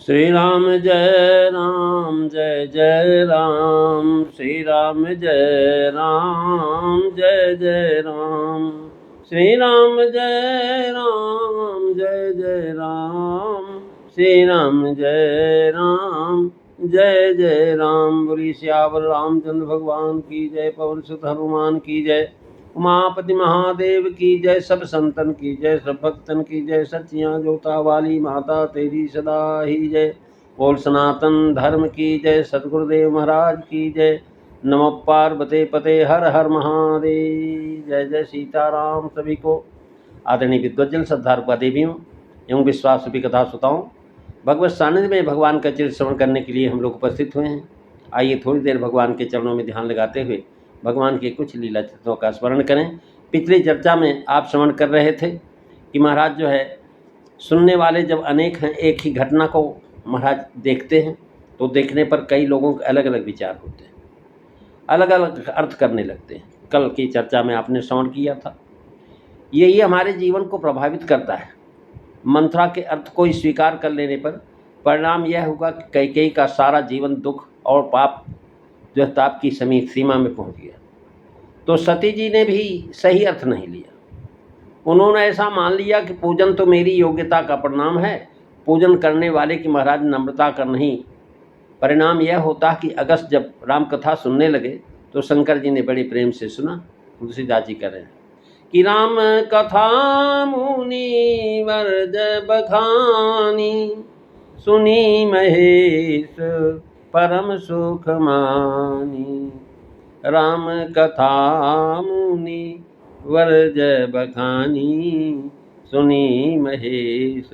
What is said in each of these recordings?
श्री राम जय जय राम, श्री राम जय जय राम, श्री राम जय जय राम, श्री राम जय राम। बोली सियावर रामचंद्र भगवान की जय, पवन सुत हनुमान की जय, उमापति महादेव की जय, सब संतन की जय, सब भक्तन की जय, सच्चियाँ जोता वाली माता तेरी सदा ही जय। बोल सनातन धर्म की जय, सतगुरुदेव महाराज की जय। नमः पार्वते पते, हर हर महादेव। जय जय सीताराम। सभी को आदरणीय विद्वज्जन श्रद्धारुपा देवियों एवं विश्वास रूपी कथा श्रोताओं, भगवत सानिध्य में भगवान का चरित्र श्रवण करने के लिए हम लोग उपस्थित हुए हैं। आइए थोड़ी देर भगवान के चरणों में ध्यान लगाते हुए भगवान के कुछ लीला चित्रों का स्मरण करें। पिछली चर्चा में आप श्रवण कर रहे थे कि महाराज जो है, सुनने वाले जब अनेक हैं, एक ही घटना को महाराज देखते हैं तो देखने पर कई लोगों के अलग अलग विचार होते हैं, अलग अलग अर्थ करने लगते हैं। कल की चर्चा में आपने श्रवण किया था। यही हमारे जीवन को प्रभावित करता है। मंत्रा के अर्थ को स्वीकार कर लेने पर परिणाम यह होगा कि कैकेयी का सारा जीवन दुख और पाप जो ताप की सीमा में पहुंच गया। तो सती जी ने भी सही अर्थ नहीं लिया। उन्होंने ऐसा मान लिया कि पूजन तो मेरी योग्यता का परिणाम है, पूजन करने वाले की महाराज नम्रता का नहीं। परिणाम यह होता कि अगस्त जब राम कथा सुनने लगे तो शंकर जी ने बड़े प्रेम से सुना। तुलसीदास जी कह रहे हैं कि राम कथा मुनि वर्ज बखानी, सुनी महेश परम सुख मानी। राम कथा मुनि वर्ज बखानी, सुनी महेश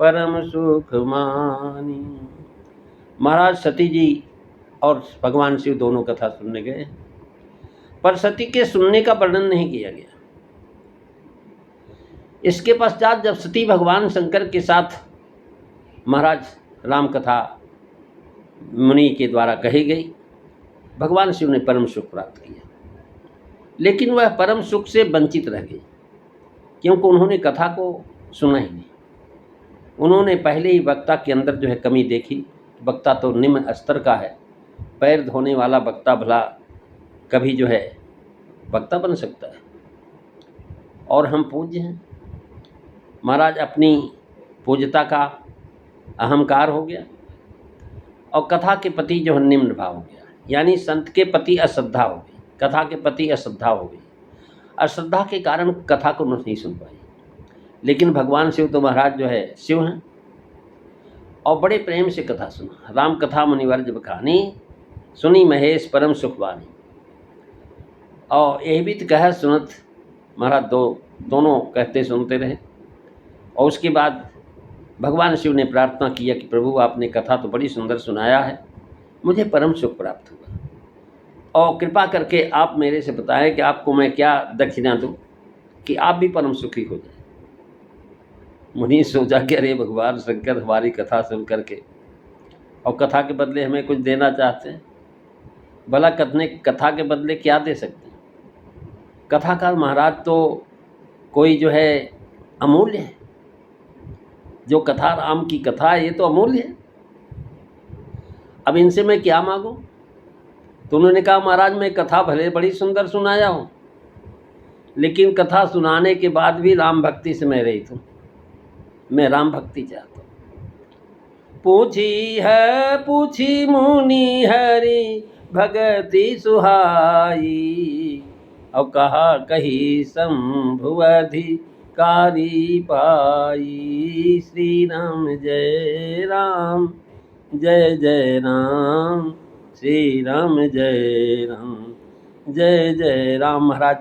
परम सुख मानी। महाराज सती जी और भगवान शिव दोनों कथा सुनने गए, पर सती के सुनने का वर्णन नहीं किया गया। इसके पश्चात जब सती भगवान शंकर के साथ महाराज राम कथा मुनि के द्वारा कही गई, भगवान शिव ने परम सुख प्राप्त किया, लेकिन वह परम सुख से वंचित रह गई, क्योंकि उन्होंने कथा को सुना ही नहीं। उन्होंने पहले ही वक्ता के अंदर जो है कमी देखी। वक्ता तो निम्न स्तर का है, पैर धोने वाला वक्ता भला कभी जो है वक्ता बन सकता है? और हम पूज्य हैं। महाराज अपनी पूज्यता का अहंकार हो गया और कथा के प्रति जो है निम्न भाव हो गया, यानी संत के प्रति अश्रद्धा हो गई, कथा के प्रति अश्रद्धा हो गई। अश्रद्धा के कारण कथा को नहीं सुन पाई। लेकिन भगवान शिव तो महाराज जो है शिव हैं और बड़े प्रेम से कथा सुना। राम कथा मुनिवर्ज बखानी, सुनी महेश परम सुखवानी। और यही भी तो कह सुनत, महाराज दोनों कहते सुनते रहे। और उसके बाद भगवान शिव ने प्रार्थना किया कि प्रभु आपने कथा तो बड़ी सुंदर सुनाया है, मुझे परम सुख प्राप्त हुआ, और कृपा करके आप मेरे से बताएं कि आपको मैं क्या दक्षिणा दूं कि आप भी परम सुखी हो जाए। मुनि सोचा कि अरे भगवान शंकर हमारी कथा सुन करके और कथा के बदले हमें कुछ देना चाहते हैं। भला कथा के बदले क्या दे सकते हैं? कथाकार महाराज तो कोई जो है अमूल्य है। जो कथा राम की कथा है ये तो अमूल्य है। अब इनसे मैं क्या मांगूं? तो उन्होंने कहा महाराज मैं कथा भले बड़ी सुंदर सुनाया हूँ, लेकिन कथा सुनाने के बाद भी राम भक्ति से मैं रहित हूँ। मैं राम भक्ति चाहता हूँ। पूछी मुनि हरि भगति सुहाई, और कहा कही शंभु अधिकारी पाई। श्री राम जय जय राम, श्री राम जय जय राम। महाराज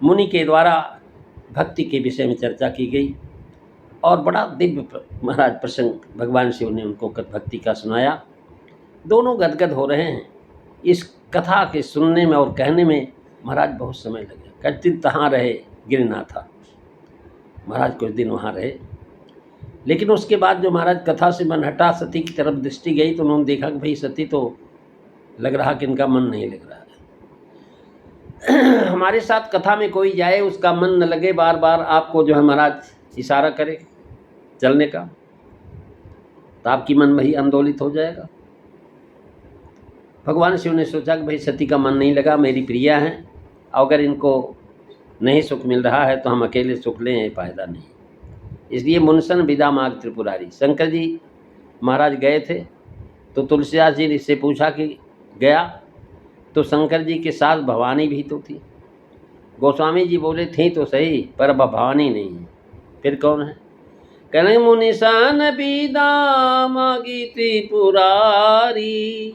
मुनि के द्वारा भक्ति के विषय में चर्चा की गई और बड़ा दिव्य महाराज प्रसंग भगवान शिव ने उनको भक्ति का सुनाया। दोनों गदगद हो रहे हैं। इस कथा के सुनने में और कहने में महाराज बहुत समय लगा। कुछ दिन तहाँ रहे गिरनाथा, महाराज कुछ दिन वहाँ रहे, लेकिन उसके बाद जो महाराज कथा से मन हटा, सती की तरफ दृष्टि गई, तो उन्होंने देखा कि भाई सती तो लग रहा कि इनका मन नहीं लग रहा है। हमारे साथ कथा में कोई जाए उसका मन न लगे, बार बार आपको जो है महाराज इशारा करे चलने का। तो आपकी मन वही आंदोलित हो जाएगा। भगवान शिव ने सोचा कि भाई सती का मन नहीं लगा, मेरी प्रिया हैं, अगर इनको नहीं सुख मिल रहा है तो हम अकेले सुख लें, ये फायदा नहीं। इसलिए मुनसन विदा माग त्रिपुरारी, शंकर जी महाराज गए थे तो तुलसीदास जी ने इससे पूछा कि गया तो शंकर जी के साथ भवानी भी तो थी। गोस्वामी जी बोले थी तो सही, पर अब भवानी नहीं है, फिर कौन है? कहने मुनिसान विदा मागी त्रिपुरारी,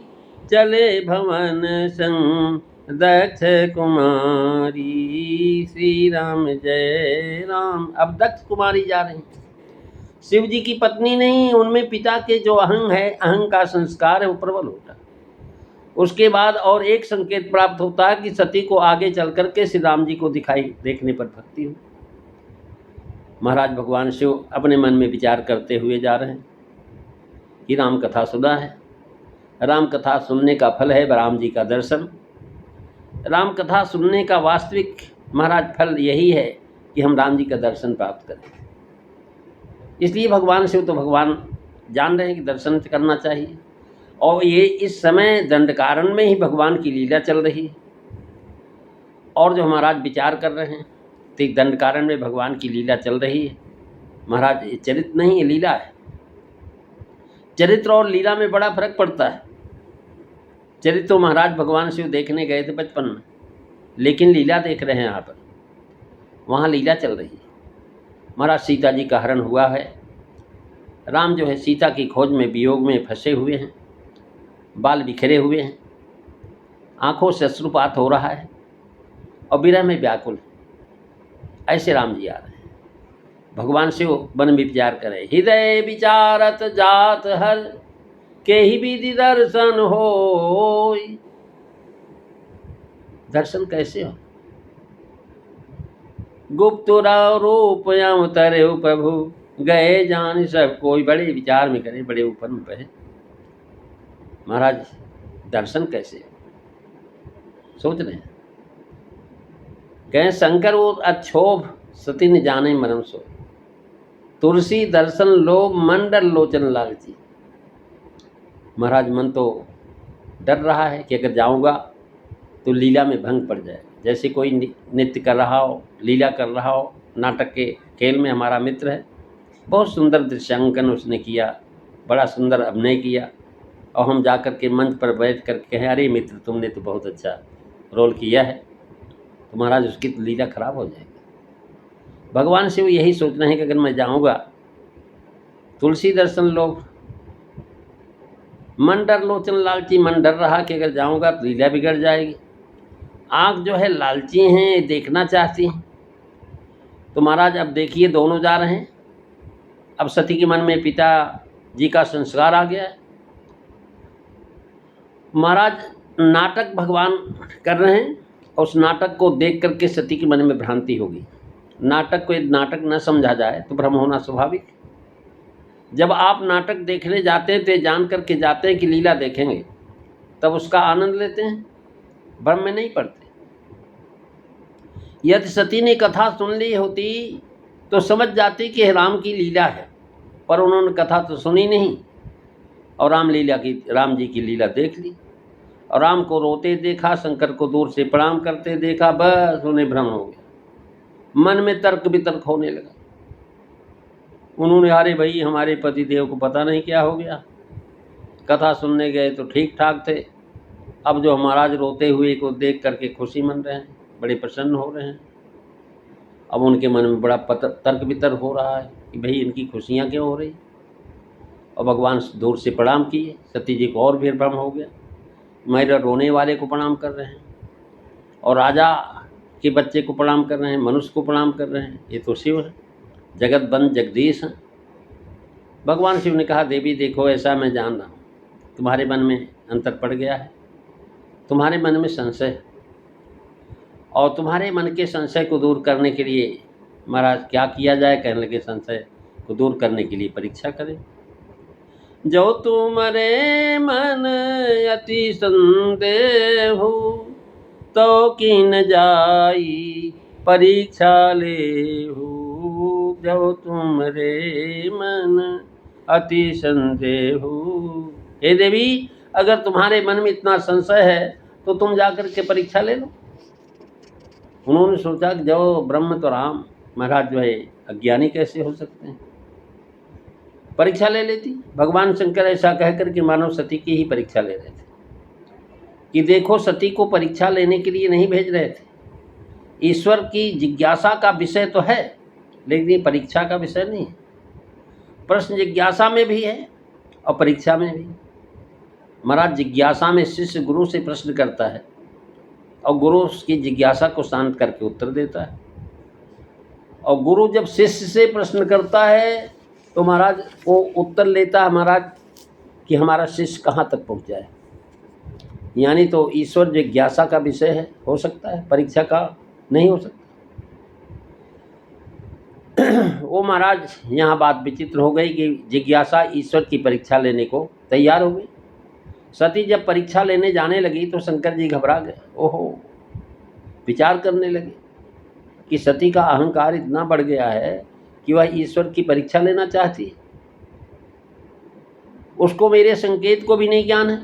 चले भवन संग दक्ष कुमारी, श्री राम जय राम। अब दक्ष कुमारी जा रही, शिव जी की पत्नी नहीं, उनमें पिता के जो अहंग है, अहंग का संस्कार है वो प्रबल होता है। उसके बाद और एक संकेत प्राप्त होता है कि सती को आगे चल करके श्री राम जी को दिखाई देखने पर भक्ति हो। महाराज भगवान शिव अपने मन में विचार करते हुए जा रहे हैं कि राम कथा सुना है, राम कथा सुनने का फल है राम जी का दर्शन। राम कथा सुनने का वास्तविक महाराज फल यही है कि हम राम जी का दर्शन प्राप्त करें। इसलिए भगवान शिव तो भगवान जान रहे हैं कि दर्शन करना चाहिए, और ये इस समय दंडकारण्य में ही भगवान की लीला चल रही है। और जो महाराज विचार कर रहे हैं तो दंडकारण्य में भगवान की लीला चल रही है। महाराज ये चरित्र नहीं, ये लीला है। चरित्र और लीला में बड़ा फर्क पड़ता है। चरित्र तो महाराज भगवान शिव देखने गए थे बचपन में, लेकिन लीला देख रहे हैं यहाँ पर, वहाँ लीला चल रही है। महाराज सीता जी का हरण हुआ है, राम जो है सीता की खोज में वियोग में फंसे हुए हैं, बाल बिखरे हुए हैं, आंखों से अश्रुपात हो रहा है और विरह में व्याकुल, ऐसे राम जी आ रहे हैं। भगवान शिव वन में विचार करें, हृदय विचारत जात हर, के ही विधि दर्शन हो। दर्शन कैसे हो? गुप्त रूप अवतरे प्रभु, गए जान सब कोई। बड़े विचार में करे, बड़े ऊपर में पढ़े। महाराज दर्शन कैसे सोच रहे हैं? कहें शंकर वो अच्छोभ सती न जाने मरम सो, तुलसी दर्शन लोभ मंडल लोचन लालची। महाराज मन तो डर रहा है कि अगर जाऊंगा तो लीला में भंग पड़ जाए। जैसे कोई नृत्य कर रहा हो, लीला कर रहा हो, नाटक के खेल में हमारा मित्र है, बहुत सुंदर दृश्यांकन उसने किया, बड़ा सुंदर अभिनय किया, और हम जाकर के मंच पर बैठ कर कहें अरे मित्र तुमने तो बहुत अच्छा रोल किया है, तो महाराज उसकी तो लीला खराब हो जाएगी। भगवान शिव यही सोच रहे हैं कि अगर मैं जाऊंगा, तुलसी दर्शन लोग मन डर लोचन लालची, मन डर रहा कि अगर जाऊंगा तो लीला बिगड़ जाएगी। आँख जो है लालची हैं, देखना चाहती हैं। तो महाराज अब देखिए दोनों जा रहे हैं। अब सती के मन में पिता जी का संस्कार आ गया है। महाराज नाटक भगवान कर रहे हैं, और उस नाटक को देख करके सती के मन में भ्रांति होगी। नाटक को नाटक न समझा जाए तो भ्रम होना स्वाभाविक। जब आप नाटक देखने जाते हैं तो जान करके जाते हैं कि लीला देखेंगे, तब उसका आनंद लेते हैं, भ्रम में नहीं पड़ते। यदि सती ने कथा सुन ली होती तो समझ जाती कि राम की लीला है, पर उन्होंने कथा तो सुनी नहीं और राम जी की लीला देख ली, और राम को रोते देखा, शंकर को दूर से प्रणाम करते देखा, बस उन्हें भ्रम हो गया। मन में तर्क वितर्क होने लगा। उन्होंने अरे भाई हमारे पति देव को पता नहीं क्या हो गया, कथा सुनने गए तो ठीक ठाक थे, अब जो महाराज रोते हुए को देख करके खुशी मन रहे हैं, बड़े प्रसन्न हो रहे हैं। अब उनके मन में बड़ा तर्क वितर्क हो रहा है कि भाई इनकी खुशियाँ क्यों हो रही। और भगवान दूर से प्रणाम किए, सती जी को और भी भ्रम हो गया, मेरे रोने वाले को प्रणाम कर रहे हैं, और राजा के बच्चे को प्रणाम कर रहे हैं, मनुष्य को प्रणाम कर रहे हैं, ये तो शिव है, जगत बंद जगदीश हैं। भगवान शिव ने कहा देवी देखो ऐसा मैं जान रहा हूँ, तुम्हारे मन में अंतर पड़ गया है, तुम्हारे मन में संशय है, और तुम्हारे मन के संशय को दूर करने के लिए महाराज क्या किया जाए। कहने लगे संशय को दूर करने के लिए परीक्षा करें। जो तुम्हारे मन अति संदेह हो, तो किन जाई परीक्षा ले हो। जो तुम्हारे मन अति संदेह। हे देवी, अगर तुम्हारे मन में इतना संशय है तो तुम जाकर के परीक्षा ले लो। उन्होंने सोचा कि जो ब्रह्म तो राम, महाराज जो है अज्ञानी कैसे हो सकते हैं, परीक्षा ले लेती। भगवान शंकर ऐसा कहकर के मानव सती की ही परीक्षा ले रहे थे कि देखो, सती को परीक्षा लेने के लिए नहीं भेज रहे थे। ईश्वर की जिज्ञासा का विषय तो है, लेकिन ये परीक्षा का विषय नहीं है। प्रश्न जिज्ञासा में भी है और परीक्षा में भी। महाराज, जिज्ञासा में शिष्य गुरु से प्रश्न करता है और गुरु उसकी जिज्ञासा को शांत करके उत्तर देता है। और गुरु जब शिष्य से प्रश्न करता है तो महाराज वो उत्तर लेता है महाराज कि हमारा शिष्य कहाँ तक पहुँचा है। यानी तो ईश्वर जिज्ञासा का विषय है, हो सकता है, परीक्षा का नहीं हो सकता। वो महाराज यहाँ बात विचित्र हो गई कि जिज्ञासा ईश्वर की परीक्षा लेने को तैयार हो गई। सती जब परीक्षा लेने जाने लगी तो शंकर जी घबरा गए। ओहो, विचार करने लगे कि सती का अहंकार इतना बढ़ गया है कि वह ईश्वर की परीक्षा लेना चाहती है। उसको मेरे संकेत को भी नहीं ज्ञान है।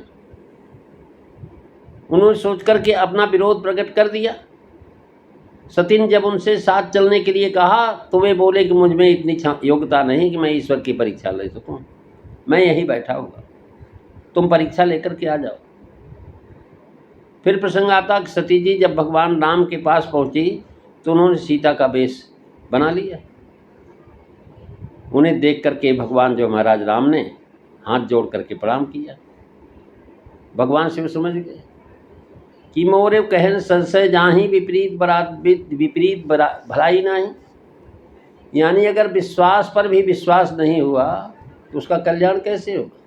उन्होंने सोच करके अपना विरोध प्रकट कर दिया। सती ने जब उनसे साथ चलने के लिए कहा तो वे बोले कि मुझ में इतनी योग्यता नहीं कि मैं ईश्वर की परीक्षा ले सकूं, मैं यहीं बैठा हुआ, तुम परीक्षा लेकर के आ जाओ। फिर प्रसंग आता कि सती जी जब भगवान राम के पास पहुंची तो उन्होंने सीता का वेश बना लिया। उन्हें देख करके भगवान जो महाराज राम ने हाथ जोड़ करके प्रणाम किया। भगवान शिव समझ गए कि मोरे कहन संशय जाही विपरीत भलाई नहीं। यानी अगर विश्वास पर भी विश्वास नहीं हुआ तो उसका कल्याण कैसे होगा।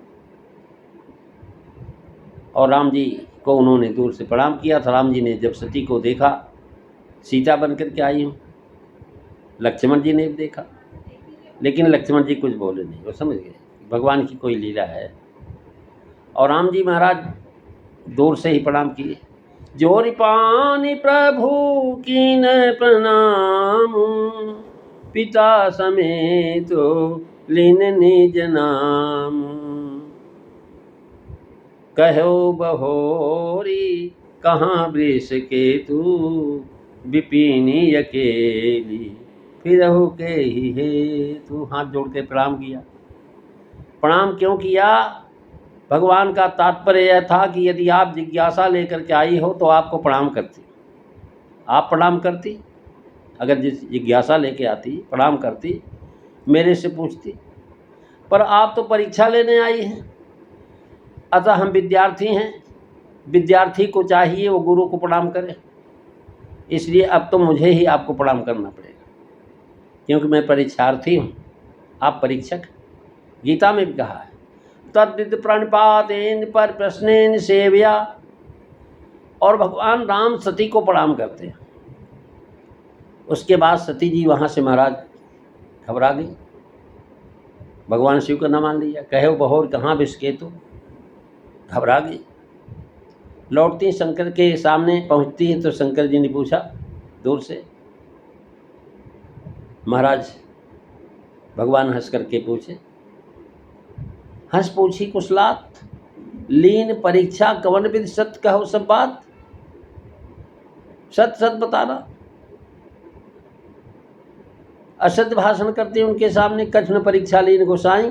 और राम जी को उन्होंने दूर से प्रणाम किया था। राम जी ने जब सती को देखा, सीता बनकर के आई हूँ, लक्ष्मण जी ने भी देखा, लेकिन लक्ष्मण जी कुछ बोले नहीं, वो समझ गए भगवान की कोई लीला है। और राम जी महाराज दूर से ही प्रणाम किए। जोरि पानी प्रभु कीन प्रणाम, पिता समेत लीन निज नाम। कहो बहोरी कहाँ वृष केतु, विपिनी अकेली फिरहु के ही हेतु। हाथ जोड़ के प्रणाम किया। प्रणाम क्यों किया? भगवान का तात्पर्य यह था कि यदि आप जिज्ञासा लेकर के आई हो तो आपको प्रणाम करती, आप प्रणाम करती। अगर जिज्ञासा लेके आती, प्रणाम करती, मेरे से पूछती। पर आप तो परीक्षा लेने आई हैं, अतः हम विद्यार्थी हैं, विद्यार्थी को चाहिए वो गुरु को प्रणाम करे। इसलिए अब तो मुझे ही आपको प्रणाम करना पड़ेगा, क्योंकि मैं परीक्षार्थी हूँ, आप परीक्षक। गीता में भी कहा है तद्विद प्रणिपातेन पर प्रश्नेन सेव्या। और भगवान राम सती को प्रणाम करते हैं। उसके बाद सती जी वहाँ से महाराज घबरा गई, भगवान शिव का नाम मान लिया। कहे बहोर कहाँ विषकेतु, घबरा गई। लौटती शंकर के सामने पहुँचती है तो शंकर जी ने पूछा दूर से। महाराज भगवान हंस करके पूछे, हंस पूछी कुशलात, लीन परीक्षा कवन विधि सत्य कहो सब बात। सत्य सत्य बताना। असत्य भाषण करते उनके सामने कठिन परीक्षा लीन गोसाई।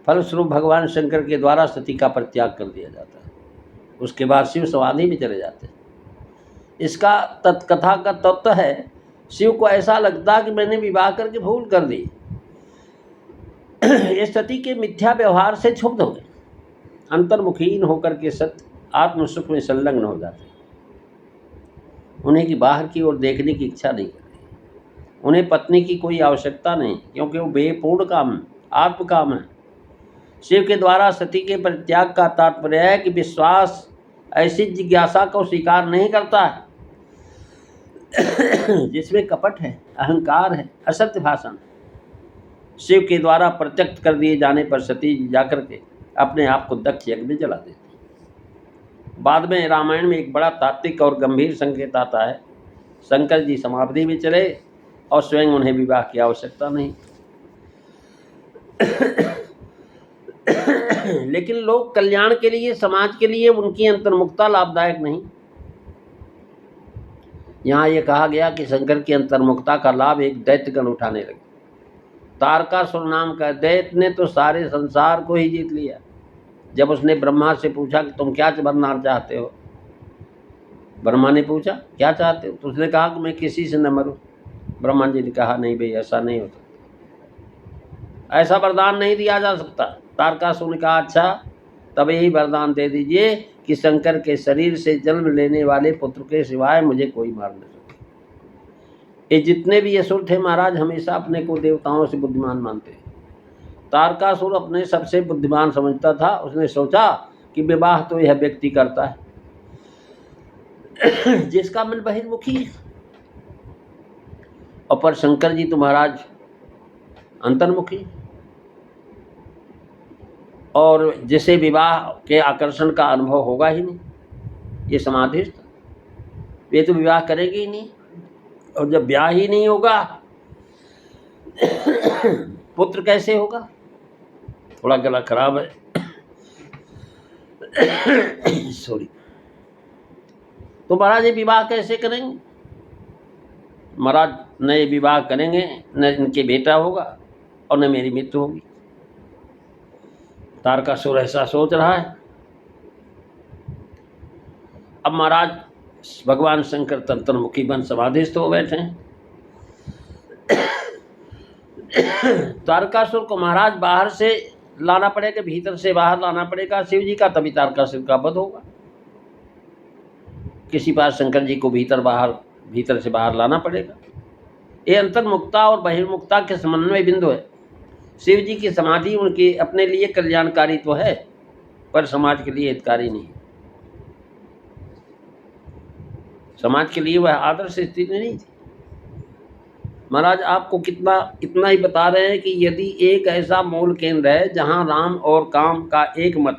फलस्वरूप भगवान शंकर के द्वारा सती का परित्याग कर दिया जाता है। उसके बाद शिव समाधि में चले जाते हैं। इसका तत्कथा का तत्व है, शिव को ऐसा लगता कि मैंने विवाह करके भूल कर दी। ये सती के मिथ्या व्यवहार से क्षुब्ध हो गए, अंतर्मुखीन होकर के सत्य आत्म सुख में संलग्न हो जाते। उन्हें की बाहर की ओर देखने की इच्छा नहीं करती। उन्हें पत्नी की कोई आवश्यकता नहीं, क्योंकि वो बेपूर्ण काम, आत्म काम है। शिव के द्वारा सती के परित्याग का तात्पर्य है कि विश्वास ऐसी जिज्ञासा को स्वीकार नहीं करता है जिसमें कपट है, अहंकार है, असत्य भाषण। शिव के द्वारा प्रत्यक्त कर दिए जाने पर सती जाकर के अपने आप को दक्ष यज्ञ में जला देती। बाद में रामायण में एक बड़ा तात्विक और गंभीर संकेत आता है। शंकर जी समाधि में चले और स्वयं उन्हें विवाह की आवश्यकता नहीं। लेकिन लोक कल्याण के लिए, समाज के लिए उनकी अंतर्मुखता लाभदायक नहीं। यहाँ ये कहा गया कि शंकर की अंतर्मुखता का लाभ एक दैत्यगण उठाने लगे। तारकासुर नाम का दैत्य ने तो सारे संसार को ही जीत लिया। जब उसने ब्रह्मा से पूछा कि तुम क्या बनना चाहते हो, ब्रह्मा ने पूछा क्या चाहते हो, तो उसने कहा कि मैं किसी से न मरूं। ब्रह्मा जी ने कहा नहीं भाई, ऐसा नहीं हो सकता, ऐसा वरदान नहीं दिया जा सकता। तारकासुर ने कहा अच्छा, तब यही वरदान दे दीजिए कि शंकर के शरीर से जन्म लेने वाले पुत्र के सिवाय मुझे कोई मार न सके। ये जितने भी असुर थे महाराज, हमेशा अपने को देवताओं से बुद्धिमान मानते। तारकासुर अपने सबसे बुद्धिमान समझता था। उसने सोचा कि विवाह तो यह व्यक्ति करता है जिसका मन बहिर्मुखी है, और पर शंकर जी तो महाराज अंतर्मुखी, और जिसे विवाह के आकर्षण का अनुभव होगा ही नहीं, ये समाधिस्थ, ये तो विवाह करेगी ही नहीं। और जब ब्याह ही नहीं होगा पुत्र कैसे होगा? थोड़ा गला खराब है सॉरी। तो महाराज ये विवाह कैसे करेंगे? महाराज न ये विवाह करेंगे, न इनके बेटा होगा और न मेरी मृत्यु होगी। तारकासुर ऐसा सोच रहा है। अब महाराज भगवान शंकर तंत्रमुखी बन समाधिस्थ हो बैठे हैं। तारकासुर को महाराज बाहर से लाना पड़ेगा, भीतर से बाहर लाना पड़ेगा शिव जी का, तभी तारकासुर का वध होगा। किसी बार शंकर जी को भीतर से बाहर लाना पड़ेगा। ये अंतर्मुक्ता और बहिर्मुक्ता के समन्वय बिंदु है। शिव जी की समाधि उनके अपने लिए कल्याणकारी तो है, पर समाज के लिए हितकारी नहीं। समाज के लिए वह आदर्श स्थिति नहीं थी। महाराज आपको इतना ही बता रहे हैं कि यदि एक ऐसा मूल केंद्र है जहां राम और काम का एक मत,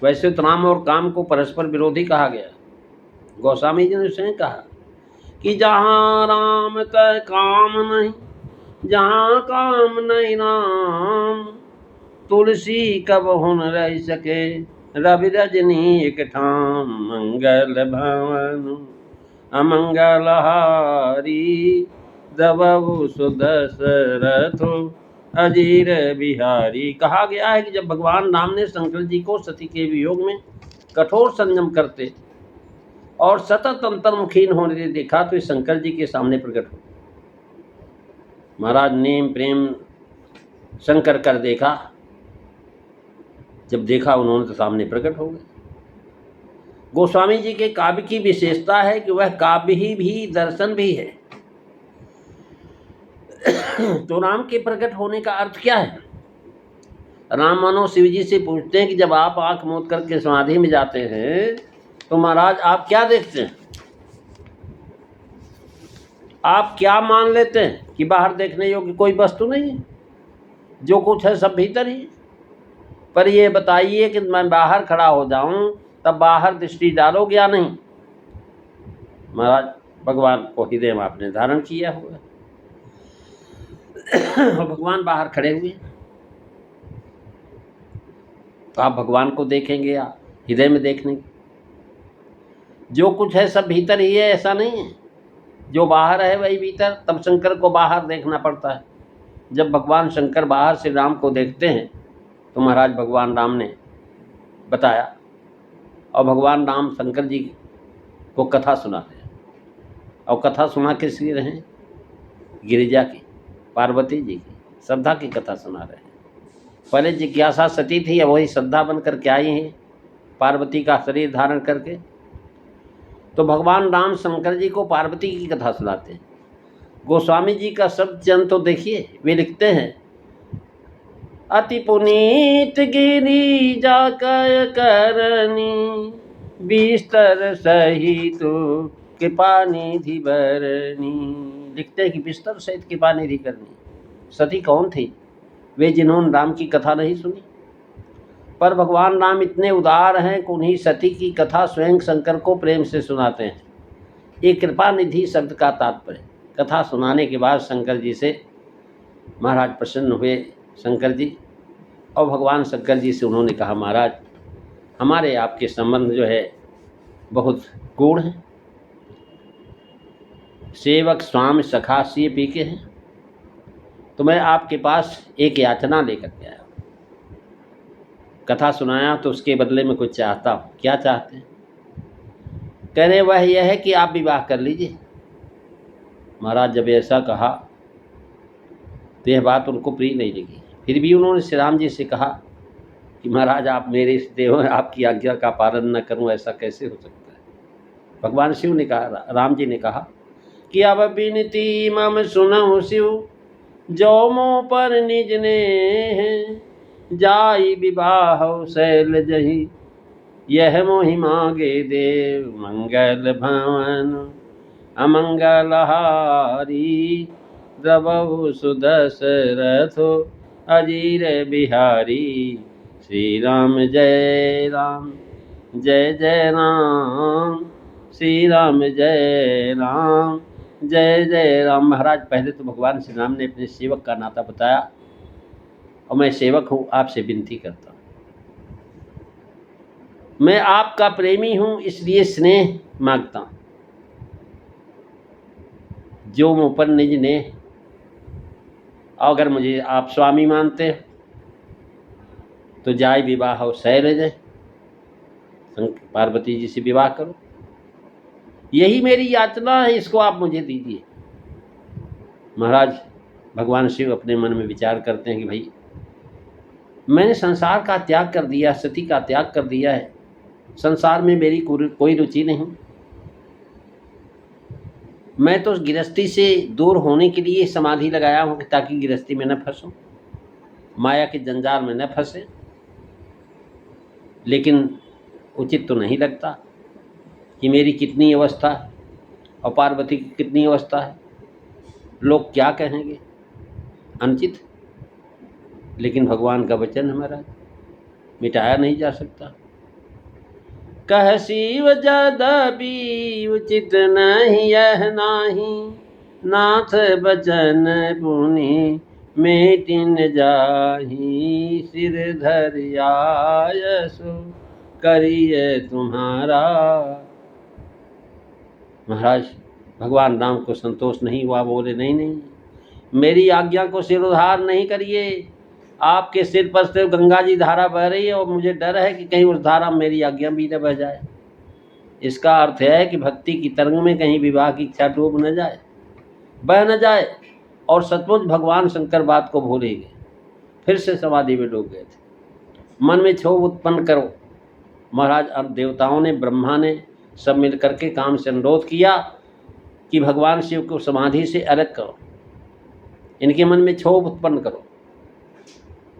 वैसे तो राम और काम को परस्पर विरोधी कहा गया। गोस्वामी जी ने स्वयं कहा कि जहां राम तय काम नहीं, जहाँ काम नहीं राम, तुलसी कब हुन रह सके, रवि रजनी एक ठाम, मंगल भवन अमंगल हारी, दबहु सुदशरथ अजीर बिहारी। कहा गया है कि जब भगवान राम ने शंकर जी को सती के वियोग में कठोर संयम करते और सतत अंतर्मुखीन होने देखा तो शंकर जी के सामने प्रकट हो। महाराज नेम प्रेम शंकर कर देखा, जब देखा उन्होंने तो सामने प्रकट हो गए। गोस्वामी जी के काव्य की विशेषता है कि वह काव्य ही भी दर्शन भी है। तो राम के प्रकट होने का अर्थ क्या है? राम मानो शिव जी से पूछते हैं कि जब आप आंख मूंद करके समाधि में जाते हैं तो महाराज आप क्या देखते हैं? आप क्या मान लेते हैं कि बाहर देखने योग्य कोई वस्तु नहीं है, जो कुछ है सब भीतर ही। पर ये बताइए कि मैं बाहर खड़ा हो जाऊं तब बाहर दृष्टि डालोगे या नहीं? महाराज भगवान को हृदय में आपने धारण किया हुआ है और भगवान बाहर खड़े हुए, तो आप भगवान को देखेंगे या हृदय में देखने? जो कुछ है सब भीतर ही है, ऐसा नहीं है। जो बाहर है वही भीतर। तब शंकर को बाहर देखना पड़ता है। जब भगवान शंकर बाहर से राम को देखते हैं तो महाराज भगवान राम ने बताया, और भगवान राम शंकर जी को कथा सुनाते हैं। और कथा सुना किसकी रहे? गिरिजा की, पार्वती जी की श्रद्धा की कथा सुना रहे हैं। पहले जिज्ञासा सती थी, अब वही श्रद्धा बन कर के आई हैं पार्वती का शरीर धारण करके। तो भगवान राम शंकर जी को पार्वती की कथा सुनाते हैं। गोस्वामी जी का शब्द चयन तो देखिए, वे लिखते हैं अति पुनीत गिरिजा कय करनी, बिस्तर सहित कृपा निधि बरनी। लिखते हैं कि बिस्तर सहित कृपा निधि करनी। सती कौन थी? वे जिन्होंने राम की कथा नहीं सुनी। पर भगवान राम इतने उदार हैं कि उन्हीं सती की कथा स्वयं शंकर को प्रेम से सुनाते हैं। ये कृपा निधि शब्द का तात्पर्य, कथा सुनाने के बाद शंकर जी से महाराज प्रसन्न हुए। शंकर जी और भगवान शंकर जी से उन्होंने कहा, महाराज हमारे आपके संबंध जो है बहुत गूढ़ हैं, सेवक स्वामी सखा सिए पी के हैं, तो मैं आपके पास एक याचना लेकर के आया। कथा सुनाया तो उसके बदले में कुछ चाहता हूँ। क्या चाहते हैं? कह रहे वह यह है कि आप विवाह कर लीजिए। महाराज जब ऐसा कहा तो यह बात उनको प्रिय नहीं लगी। फिर भी उन्होंने श्री राम जी से कहा कि महाराज आप मेरे इस देव आपकी आज्ञा का पालन न करूं, ऐसा कैसे हो सकता है? भगवान शिव ने कहा, राम जी ने कहा कि अब बिनती मम सुनहु शिव, जो मों पर निज ने जाई विवाह शैल जही, यह मोहि मांगे देव मंगल भवन अमंगल हारी, द्रवहु सुदशरथो अजीर बिहारी, श्री राम जय राम जय जय राम, श्री राम जय राम जय जय राम। महाराज पहले तो भगवान श्री राम ने अपने सेवक का नाता बताया, और मैं सेवक हूँ, आपसे विनती करता हूँ, मैं आपका प्रेमी हूँ, इसलिए स्नेह मांगता हूँ। जो मुँह पर निज ने, अगर मुझे आप स्वामी मानते तो जाय विवाह हो शैलज, पार्वती जी से विवाह करो, यही मेरी याचना है, इसको आप मुझे दीजिए। महाराज भगवान शिव अपने मन में विचार करते हैं कि भाई मैंने संसार का त्याग कर दिया, सती का त्याग कर दिया है, संसार में मेरी कोई रुचि नहीं, मैं तो गृहस्थी से दूर होने के लिए समाधि लगाया हूँ ताकि गृहस्थी में न फंसूं, माया के जंजाल में न फंसे। लेकिन उचित तो नहीं लगता कि मेरी कितनी अवस्था और पार्वती की कितनी अवस्था है, लोग क्या कहेंगे, अनुचित। लेकिन भगवान का वचन हमारा मिटाया नहीं जा सकता। कह शिव यद्यपि उचित नहीं यह नाही, नाथ बचन पुनि मेटिन जाही, सिर धरियायसु करिए तुम्हारा। महाराज भगवान राम को संतोष नहीं हुआ, बोले नहीं नहीं, मेरी आज्ञा को सिरोधार नहीं करिए, आपके सिर पर से गंगा जी धारा बह रही है और मुझे डर है कि कहीं उस धारा में मेरी आज्ञा भी न बह जाए। इसका अर्थ है कि भक्ति की तरंग में कहीं विवाह की इच्छा डूब न जाए, बह न जाए, और सचमुच भगवान शंकर बात को भूल ही गए, फिर से समाधि में डूब गए थे। मन में क्षोभ उत्पन्न करो। महाराज अब देवताओं ने, ब्रह्मा ने सब मिल करके काम से अनुरोध किया कि भगवान शिव को समाधि से अलग करो, इनके मन में क्षोभ उत्पन्न करो।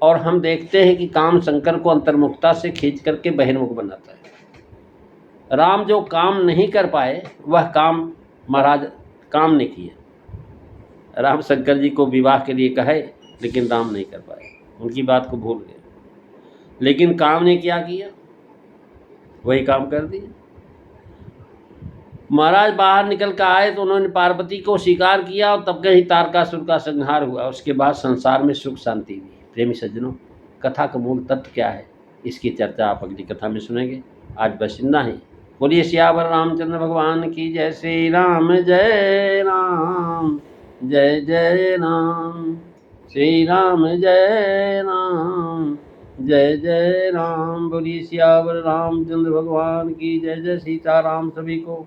और हम देखते हैं कि काम शंकर को अंतर्मुखता से खींच करके बहिर्मुख बनाता है। राम जो काम नहीं कर पाए वह काम महाराज काम ने किया। राम शंकर जी को विवाह के लिए कहे, लेकिन राम नहीं कर पाए, उनकी बात को भूल गए। लेकिन काम ने क्या किया, वही काम कर दिया। महाराज बाहर निकल कर आए तो उन्होंने पार्वती को स्वीकार किया, और तब कहीं तारकासुर का संहार हुआ। उसके बाद संसार में सुख शांति हुई। प्रेमी सज्जनों, कथा का मूल तत्व क्या है, इसकी चर्चा आप अगली कथा में सुनेंगे। आज बस इतना ही। बोलिए सियावर रामचंद्र भगवान की जय। श्री राम जय राम जय जय राम, श्री राम जय राम जय जय राम। बोलिए सियावर रामचंद्र भगवान की जय। जय सीताराम। सभी को